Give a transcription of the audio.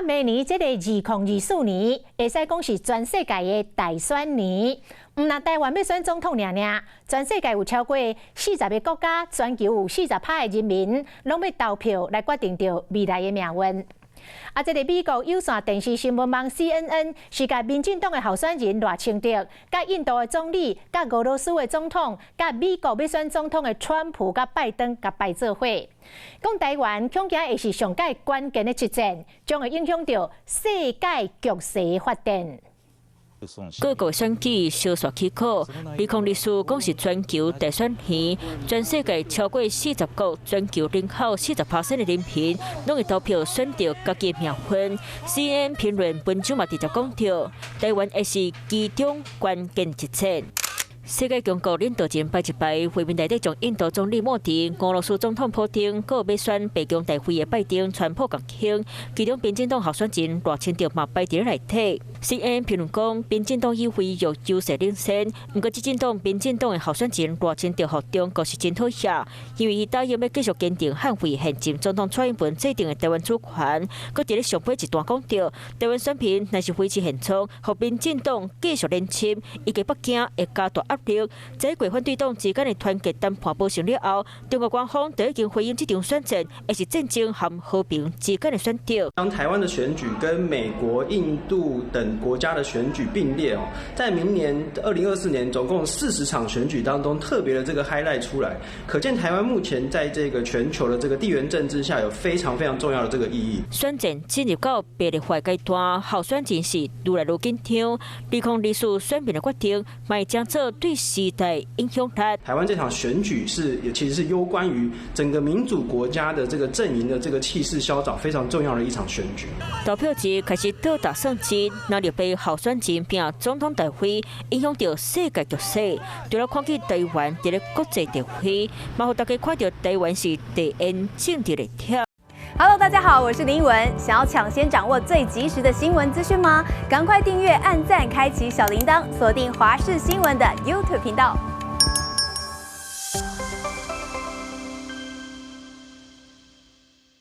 明年这个2024年，会使讲是全世界的大选年。唔但台湾要选总统尔，全世界有超过40个国家，全球有40%的人民，拢要投票来决定着未来的命运。这个美国有线电视新闻网 CNN 是甲民进党的候选人赖清德、甲印度的总理、甲俄罗斯的总统、甲美国要选总统的川普、甲拜登、甲拜做伙，讲台湾恐惊会是上界关键的一战，将会影响到世界局势的发展。各国选举小说起考，指控历史讲是全球大选年，全世界超过40国，全球人口40%的人民，拢会投票选择家己的命运。CNN 评论本周嘛直接讲到，台湾会是其中关键一战。世界强国领导人拜一拜，会面内底将印度总理莫迪、俄罗斯总统普京，佮要选北京大会的拜登、川普共庆，其中民进党候选人赖清德嘛摆伫内底。CNN 评论讲，民进党议会有优势领先，不过民进党的候选人赖清德服中阁是真讨厌，因为伊答应要继续坚定捍卫现任总统蔡英文制定的台湾主权，佮伫咧上尾一段讲到，台湾选民若是维持现状，互民进党继续连侵，伊个北京会加大压力。在国反对党之间的团结谈判不成了后，中国官方就已经回应这场选战，也是战争和和平之间的选择。当台湾的选举跟美国、印度等国家的选举并列在明年2024年总共40场选举当中，特别的这个 highlight 出来，可见台湾目前在这个全球的这个地缘政治下有非常非常重要的这个意义。选战进入到白热化阶段，候选人是愈来愈紧张，指控历史选民的决定，卖将做对时代影响力。台湾这场选举其实是攸关于整个民主国家的这个阵营的这个气势消长非常重要的一场选举。投票日开始到达胜机，那就被候选人并总统大会影响到世界局势。除了看见台湾在国际大会，嘛让大家看到台湾是地缘政治的跳。Hello， 大家好，我是林依文。想要抢先掌握最及时的新闻资讯吗？赶快订阅、按赞、开启小铃铛，锁定华视新闻的 YouTube 频道。